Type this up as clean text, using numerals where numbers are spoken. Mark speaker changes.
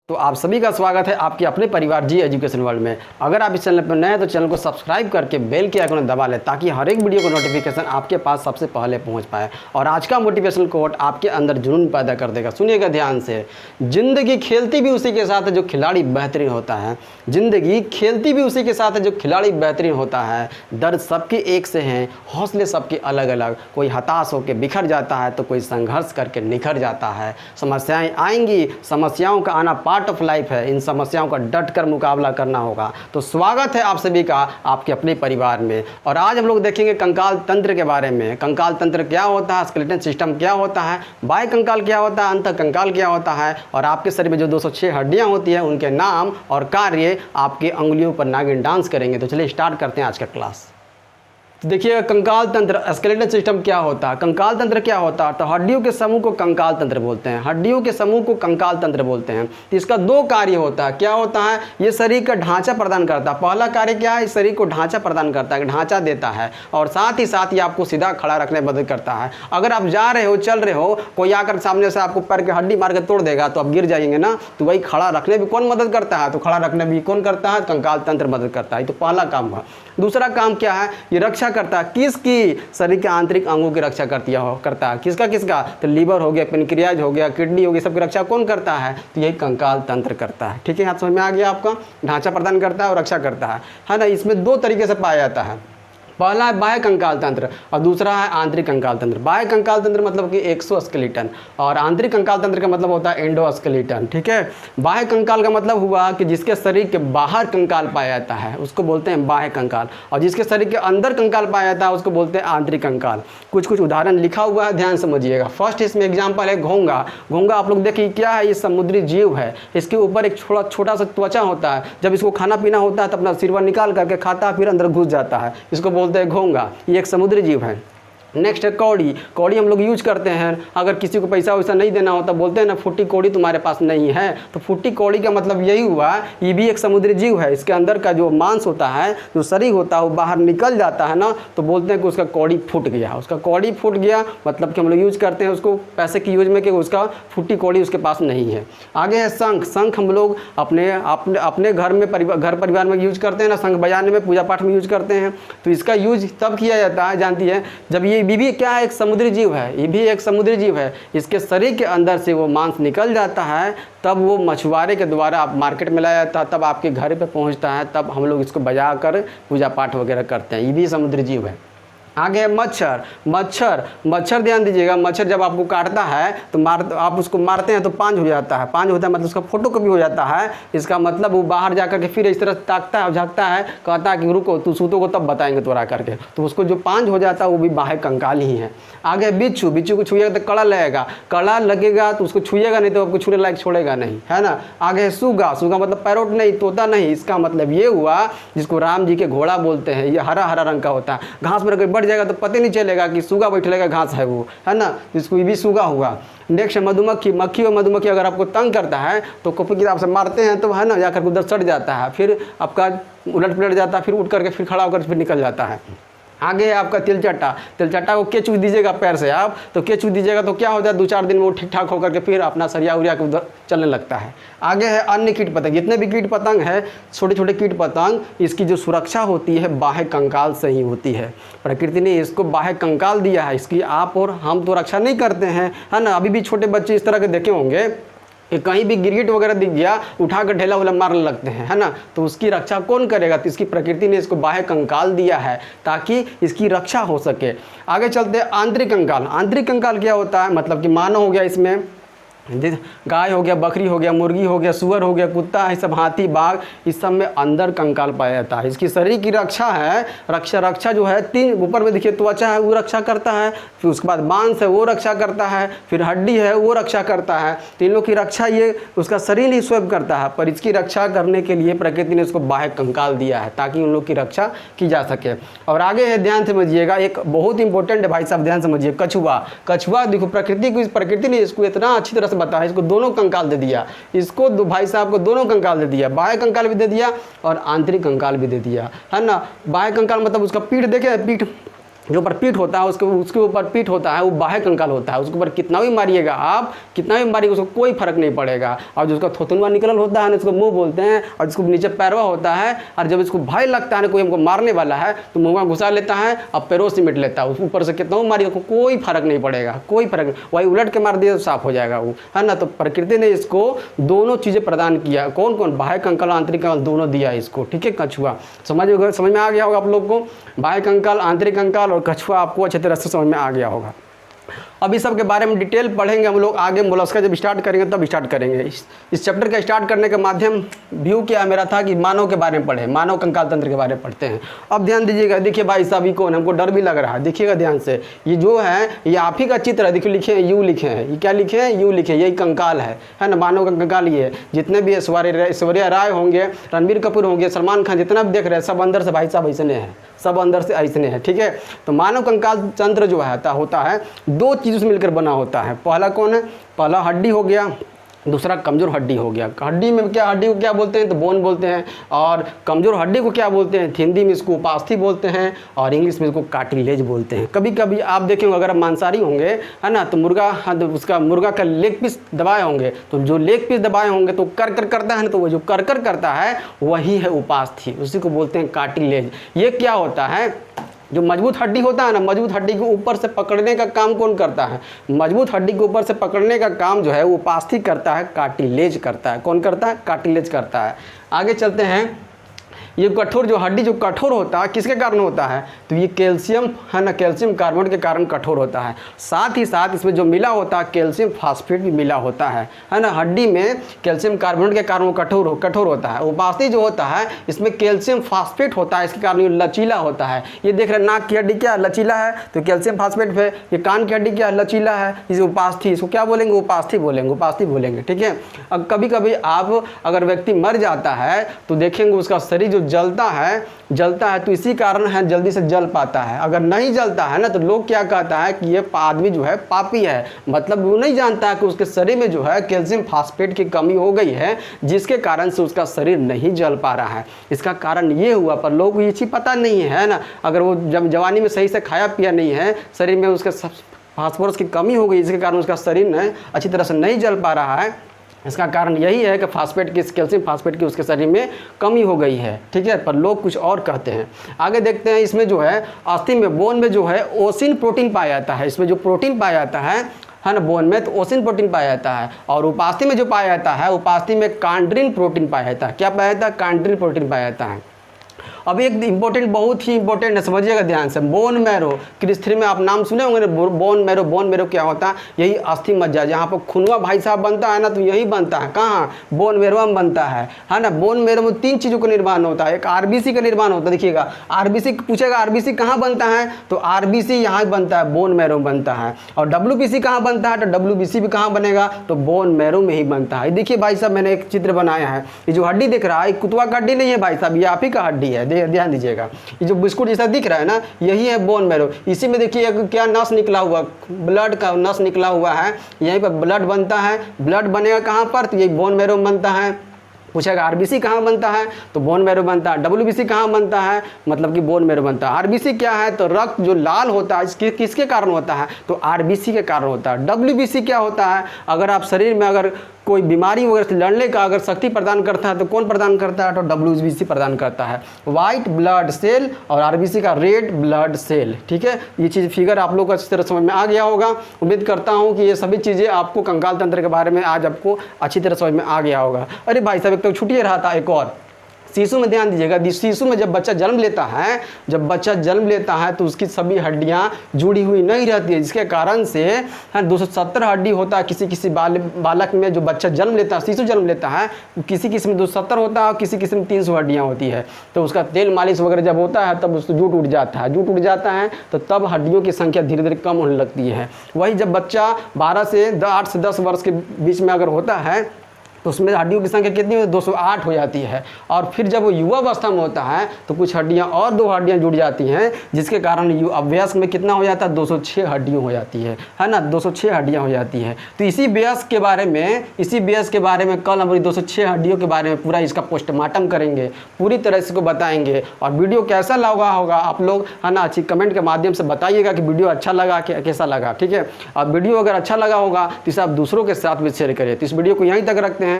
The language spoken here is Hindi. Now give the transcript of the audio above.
Speaker 1: तो आप सभी का स्वागत है आपके अपने परिवार जी एजुकेशन वर्ल्ड में। अगर आप इस चैनल पर नए हैं तो चैनल को सब्सक्राइब करके बेल के आइकन दबा लें ताकि हर एक वीडियो को नोटिफिकेशन आपके पास सबसे पहले पहुंच पाए। और आज का मोटिवेशनल कोट आपके अंदर जुनून पैदा कर देगा। सुनिएगा ध्यान से। जिंदगी खेलती भी उसी के साथ है जो खिलाड़ी बेहतरीन होता है। जिंदगी खेलती भी उसी के साथ है जो खिलाड़ी बेहतरीन होता है। दर्द सबके एक से हैं, हौसले सबके अलग अलग। कोई हताश होकर बिखर जाता है तो कोई संघर्ष करके निखर जाता है। समस्याएं आएंगी, समस्याओं का आना पार्ट ऑफ लाइफ है। इन समस्याओं का डट कर मुकाबला करना होगा। तो स्वागत है आप सभी का आपके अपने परिवार में। और आज हम लोग देखेंगे कंकाल तंत्र के बारे में। कंकाल तंत्र क्या होता है, स्केलेटन सिस्टम क्या होता है, बाह्य कंकाल क्या होता है, अंतः कंकाल क्या होता है, और आपके शरीर में जो 206 हड्डियां होती हैं उनके नाम और कार्य आपके अंगुलियों पर नागिन डांस करेंगे। तो चलिए स्टार्ट करते हैं आज का क्लास। तो देखिएगा कंकाल तंत्र, स्केलेटन सिस्टम क्या होता है। कंकाल तंत्र क्या होता है तो हड्डियों के समूह को कंकाल तंत्र बोलते हैं। हड्डियों के समूह को कंकाल तंत्र बोलते हैं। तो इसका दो कार्य होता है। क्या होता है, ये शरीर का ढांचा प्रदान करता है। पहला कार्य क्या है, इस शरीर को ढांचा प्रदान करता है, ढांचा देता है, और साथ ही साथ ये आपको सीधा खड़ा रखने में मदद करता है। अगर आप जा रहे हो, चल रहे हो, कोई आकर सामने से आपको पैर की हड्डी मार के तोड़ देगा तो आप गिर जाएंगे ना। तो वही खड़ा रखने भी कौन मदद करता है, तो खड़ा रखने भी कौन करता है, कंकाल तंत्र मदद करता है। तो पहला काम हुआ। दूसरा काम क्या है, ये रक्षा करता है किसकी, शरीर के आंतरिक अंगों की रक्षा करता है। किसका किसका, तो लीवर हो गया, पेनक्रियाज हो गया, किडनी हो गई, सबकी रक्षा कौन करता है, तो यही कंकाल तंत्र करता है। ठीक है, हाथ समझ में आ गया आपका। ढांचा प्रदान करता है और रक्षा करता है ना। इसमें दो तरीके से पाया जाता है। पहला है बाह्य कंकाल तंत्र और दूसरा है आंतरिक कंकाल तंत्र। बाह्य कंकाल तंत्र मतलब कि एक्सोस्केलेटन और आंतरिक कंकाल तंत्र का मतलब होता है एंडोस्केलेटन। ठीक है, बाह्य कंकाल का मतलब हुआ कि जिसके शरीर के बाहर कंकाल पाया जाता है उसको बोलते हैं बाह्य कंकाल, और जिसके शरीर के अंदर कंकाल पाया जाता है उसको बोलते हैं आंतरिक कंकाल। कुछ कुछ उदाहरण लिखा हुआ है, ध्यान समझिएगा। फर्स्ट इसमें एग्जाम्पल है घोंगा। घोंगा आप लोग देखिए क्या है, ये समुद्री जीव है। इसके ऊपर एक छोटा सा त्वचा होता है। जब इसको खाना पीना होता है तो अपना सिरवा निकाल करके खाता है, फिर अंदर घुस जाता है। इसको बोलते हैं घोंगा। ये एक समुद्री जीव है। नेक्स्ट है कौड़ी। कौड़ी हम लोग यूज करते हैं अगर किसी को पैसा वैसा नहीं देना होता, बोलते हैं ना फुट्टी कौड़ी तुम्हारे पास नहीं है, तो फुट्टी कौड़ी का मतलब यही हुआ, ये भी एक समुद्री जीव है। इसके अंदर का जो मांस होता है, जो शरीर होता है, वो बाहर निकल जाता है ना, तो बोलते हैं कि उसका कौड़ी फूट गया। उसका कौड़ी फूट गया मतलब कि हम लोग यूज करते हैं उसको पैसे की यूज में कि उसका फुट्टी कौड़ी उसके पास नहीं है। आगे है शंख। शंख हम लोग अपने घर में घर परिवार में यूज करते हैं ना, शंख बजाने में, पूजा पाठ में यूज करते हैं। तो इसका यूज तब किया जाता है, जानती है, जब ये भी क्या है, एक समुद्री जीव है। ये भी एक समुद्री जीव है। इसके शरीर के अंदर से वो मांस निकल जाता है, तब वो मछुआरे के द्वारा आप मार्केट में लाया जाता है, तब आपके घर पे पहुंचता है, तब हम लोग इसको बजा कर पूजा पाठ वगैरह करते हैं। ये भी समुद्री जीव है। आगे है मच्छर। मच्छर ध्यान दीजिएगा। मच्छर जब आपको काटता है तो आप उसको मारते हैं तो पांच हो जाता है। पांच होता है मतलब उसका फोटोकॉपी हो जाता है। इसका मतलब वो बाहर जाकर के फिर इस तरह ताकता है, झाँकता है, कहता है कि रुको तू सूतों को तब बताएंगे तोरा करके। तो उसको जो पांच हो जाता है वो भी बाह्य कंकाल ही है। आगे बिच्छू। बिच्छू को छुएगा तो कड़ा लगेगा, कड़ा लगेगा तो उसको छुएगा नहीं तो आपको छूने लायक छोड़ेगा नहीं, है ना। आगे है सूगा। सूगा मतलब पैरोट नहीं, तोता नहीं। इसका मतलब ये हुआ जिसको राम जी के घोड़ा बोलते हैं। ये हरा हरा रंग का होता है। घास में बढ़ जाएगा तो पता नहीं चलेगा कि सूगा बैठेगा घास है वो, है ना। इसको भी सूगा हुआ। नेक्स्ट मधुमक्खी। मक्खी और मधुमक्खी अगर आपको तंग करता है तो कॉपी किताब से मारते हैं तो है ना, जाकर उधर सट जाता है, फिर आपका उलट पलट जाता है, फिर उठ करके फिर खड़ा होकर फिर निकल जाता है। आगे है आपका तिलचट्टा। तिलचट्टा को के चूस दीजिएगा पैर से आप, तो के चूस दीजिएगा तो क्या हो जाए, 2-4 दिन में वो ठीक ठाक होकर के फिर अपना सरिया उरिया के उधर चलने लगता है। आगे है अन्य कीट पतंग। जितने भी कीट पतंग है, छोटे छोटे कीट पतंग, इसकी जो सुरक्षा होती है बाह्य कंकाल से ही होती है। प्रकृति ने इसको बाह्य कंकाल दिया है, इसकी आप और हम तो रक्षा नहीं करते हैं, है ना। अभी भी छोटे बच्चे इस तरह के देखे होंगे कि कहीं भी गिरगिट वगैरह दिख गया, उठा कर ढेला वला मारने लगते हैं, है ना। तो उसकी रक्षा कौन करेगा, तो इसकी प्रकृति ने इसको बाह्य कंकाल दिया है ताकि इसकी रक्षा हो सके। आगे चलते हैं आंतरिक कंकाल। आंतरिक कंकाल क्या होता है, मतलब कि मानव हो गया, इसमें गाय हो गया, बकरी हो गया, मुर्गी हो गया, सुअर हो गया, कुत्ता है, सब हाथी, बाघ, इस सब में अंदर कंकाल पाया जाता है। इसकी शरीर की रक्षा है। रक्षा जो है, 3 ऊपर में देखिए त्वचा है वो रक्षा करता है, फिर उसके बाद मांस है वो रक्षा करता है, फिर हड्डी है वो रक्षा करता है। तीनों की रक्षा ये उसका शरीर ही स्वयं करता है, पर इसकी रक्षा करने के लिए प्रकृति ने उसको बाह्य कंकाल दिया है ताकि उन लोग की रक्षा की जा सके। और आगे है, ध्यान समझिएगा, एक बहुत इंपॉर्टेंट है भाई साहब, ध्यान समझिए। कछुआ। कछुआ देखो प्रकृति ने इसको इतना अच्छी तरह से बताया, इसको दोनों कंकाल दे दिया। इसको भाई साहब को दोनों कंकाल दे दिया, बाह्य कंकाल भी दे दिया और आंतरिक कंकाल भी दे दिया, है ना। बाह्य कंकाल मतलब उसका पीठ देखे, पीठ जो ऊपर पीठ होता है उसके ऊपर पीठ होता है वो बाह्य कंकाल होता है। उसके ऊपर कितना भी मारिएगा आप, कितना भी मारिएगा उसको कोई फर्क नहीं पड़ेगा। और जो उसका थोथुनवा निकलल होता है ना उसको मुंह बोलते हैं, और जिसको नीचे पैरवा होता है, और जब इसको भय लगता है ना कोई हमको मारने वाला है तो मुँह में घुसा लेता है और पैरों से मिट लेता है। उस ऊपर से कितना भी मारिएगा कोई फर्क नहीं पड़ेगा, कोई फर्क नहीं। वही उलट के मार दिया तो साफ हो जाएगा वो, है ना। तो प्रकृति ने इसको दोनों चीज़ें प्रदान किया। कौन कौन? बाह्य कंकाल आंतरिक कंकाल दोनों दिया इसको, ठीक है। कछुआ समझ में आ गया होगा आप लोग को, बाह्य कंकाल, आंतरिक कंकाल और कछुआ आपको अच्छी तरह से समझ में आ गया होगा। अब इस सब के बारे में डिटेल पढ़ेंगे हम लोग आगे। मोलस्का जब स्टार्ट करेंगे तब स्टार्ट करेंगे। इस चैप्टर का स्टार्ट करने का माध्यम व्यू क्या मेरा था कि मानव के बारे में पढ़े, मानव कंकाल तंत्र के बारे में पढ़ते हैं। अब ध्यान दीजिएगा, देखिए भाई साहब ये कौन है, हमको डर भी लग रहा है, देखिएगा ध्यान से। ये जो है ये आप ही का चित्र है, देखिए लिखे हैं यू लिखे हैं, ये क्या लिखे हैं? यू लिखे, यही कंकाल है ना, मानव का कंकाल ये है। जितने भी ऐश्वर्या राय होंगे, रणबीर कपूर होंगे, सलमान खान, जितना भी देख रहे हैं सब अंदर से भाई साहब ऐसने हैं, सब अंदर से ऐसने हैं, ठीक है। तो मानव कंकाल तंत्र जो है होता है दो चीज़ों से मिलकर बना होता है। पहला कौन है? पहला हड्डी हो गया, दूसरा कमज़ोर हड्डी हो गया। हड्डी में क्या, हड्डी को क्या बोलते हैं? तो बोन बोलते हैं। और कमज़ोर हड्डी को क्या बोलते हैं? हिंदी में इसको उपास्थि बोलते हैं और इंग्लिश में इसको कार्टिलेज बोलते हैं। कभी कभी आप देखेंगे अगर आप मांसाहारी होंगे, है ना, तो मुर्गा का लेग पीस दबाए होंगे, तो जो लेग पीस दबाए होंगे तो कर करता है ना, तो वो जो कर करता है वही है उपास्थि, उसी को बोलते हैं कार्टिलेज। ये क्या होता है? जो मजबूत हड्डी होता है ना, मजबूत हड्डी को ऊपर से पकड़ने का काम कौन करता है? मजबूत हड्डी को ऊपर से पकड़ने का काम जो है वो उपास्थि करता है, कार्टिलेज करता है। कौन करता है? कार्टिलेज करता है। आगे चलते हैं। ये कठोर जो हड्डी जो कठोर होता है किसके कारण होता है? तो ये कैल्शियम है ना, कैल्शियम कार्बोनेट के कारण कठोर होता है। साथ ही साथ इसमें जो मिला होता है कैल्शियम फास्फेट भी मिला होता है ना। हड्डी में कैल्शियम कार्बोनेट के कारण वो कठोर होता है। उपास्थि जो होता है इसमें कैल्शियम फास्फेट होता है, इसके कारण ये लचीला होता है। ये देख रहे हैं नाक की हड्डी क्या लचीला है, तो कैल्शियम फास्फेट है। ये कान की हड्डी क्या लचीला है, इसे उपास्थि, इसको क्या बोलेंगे? उपास्थि बोलेंगे, उपास्थि बोलेंगे, ठीक है। अब कभी कभी आप अगर व्यक्ति मर जाता है तो देखेंगे उसका शरीर जो जलता है तो इसी कारण है जल्दी से जल पाता है। अगर नहीं जलता है ना तो लोग क्या कहता है कि ये आदमी जो है पापी है, मतलब वो नहीं जानता है कि उसके शरीर में जो है कैल्शियम फास्फेट की कमी हो गई है, जिसके कारण से उसका शरीर नहीं जल पा रहा है। इसका कारण ये हुआ, पर लोग को ये चीज़ पता नहीं है ना। अगर वो जब जवानी में सही से खाया पिया नहीं है, शरीर में उसके फास्फोरस की कमी हो गई, जिसके कारण उसका शरीर ने अच्छी तरह से नहीं जल पा रहा है। इसका कारण यही है कि फास्फेट की, कैल्शियम फास्फेट की उसके शरीर में कमी हो गई है, ठीक है। पर लोग कुछ और कहते हैं। आगे देखते हैं। इसमें जो है अस्थि में, बोन में जो है ओसिन प्रोटीन पाया जाता है। इसमें जो प्रोटीन पाया जाता है ना बोन में, तो ओसिन प्रोटीन पाया जाता है। और उपास्थि में जो पाया जाता है, उपास्थि में कांड्रिन प्रोटीन पाया जाता है। क्या पाया जाता है? कांड्रिन प्रोटीन पाया जाता है। अभी एक इंपॉर्टेंट, बहुत ही इंपॉर्टेंट है, समझिएगा ध्यान से। बोन मैरो, क्रिस 3 में आप नाम सुने होंगे ना, बोन मैरो। बोन मैरो क्या होता है? यही अस्थि मज्जा, जहाँ पर खूनवा भाई साहब बनता है ना, तो यही बनता है। कहाँ? बोन मैरो में बनता है ना। बोन मैरो में 3 चीज़ों का निर्माण होता है। एक आरबीसी का निर्माण होता है, देखिएगा आरबीसी पूछेगा, आरबीसी कहाँ बनता है? तो आरबीसी यहाँ बनता है, बोन मैरो में बनता है। और डब्ल्यूबीसी कहाँ बनता है? तो डब्ल्यूबीसी भी कहाँ बनेगा? तो बोन मैरो में ही बनता है। देखिए भाई साहब, मैंने एक चित्र बनाया है। ये जो हड्डी दिख रहा है कुतवा का हड्डी नहीं है भाई साहब, ये आप ही का हड्डी है, ध्यान दीजिएगा। ये जो बिस्कुट जैसा दिख रहा है ना, यही है बोन मैरो। इसी में देखिए क्या नस निकला हुआ, ब्लड का नस निकला हुआ है, यहीं पर ब्लड बनता है। ब्लड बनेगा कहाँ पर? तो यही बोन मैरो में बनता है। पूछेगा आरबीसी कहाँ बनता है? तो बोन मैरो बनता है। डब्ल्यूबीसी कहाँ बनता है? मतलब कि बोन मैरो बनता है। आरबीसी क्या है? तो रक्त जो लाल होता है किसके कारण होता है? तो आरबीसी के कारण होता है। डब्ल्यूबीसी क्या होता है? अगर आप शरीर में अगर कोई बीमारी वगैरह से लड़ने का अगर शक्ति प्रदान करता है तो कौन प्रदान करता है? तो डब्ल्यूबीसी प्रदान करता है। वाइट ब्लड सेल और आरबीसी का रेड ब्लड सेल, ठीक है। ये चीज़ फिगर आप लोग को अच्छी तरह समझ में आ गया होगा। उम्मीद करता हूँ कि ये सभी चीज़ें आपको कंकाल तंत्र के बारे में आज आपको अच्छी तरह समझ में आ गया होगा। अरे भाई साहब, एक तो छूटिए रहा था एक और, शिशु में ध्यान दीजिएगा। शिशु में जब बच्चा जन्म लेता है तो उसकी सभी हड्डियां जुड़ी हुई नहीं रहती है, जिसके कारण से 270 हड्डी होता है किसी बालक में। जो बच्चा जन्म लेता है, शिशु जन्म लेता है, किसी में 270 होता है और किसी में 300 हड्डियां होती है। तो उसका तेल मालिश वगैरह जब होता है तब उसको जूट उठ जाता है तो तब हड्डियों की संख्या धीरे धीरे कम होने लगती है। वही जब बच्चा 8 से 10 वर्ष के बीच में अगर होता है तो उसमें हड्डियों की संख्या कितनी 208 हो जाती है। और फिर जब वो युवावस्था में होता है तो कुछ हड्डियां और 2 हड्डियां जुड़ जाती हैं, जिसके कारण वयस्क में कितना हो जाता है 206 हड्डियां हो जाती है ना, 206 हड्डियां हो जाती है। तो इसी वयस्क के बारे में कल हम 206 हड्डियों के बारे में पूरा इसका पोस्टमार्टम करेंगे, पूरी तरह से इसको बताएंगे। और वीडियो कैसा लगा होगा आप लोग है ना अच्छी कमेंट के माध्यम से बताइएगा कि वीडियो अच्छा लगा कैसा लगा, ठीक है। और वीडियो अगर अच्छा लगा होगा तो इसे आप दूसरों के साथ भी शेयर करिए। तो इस वीडियो को यहीं तक रखते हैं।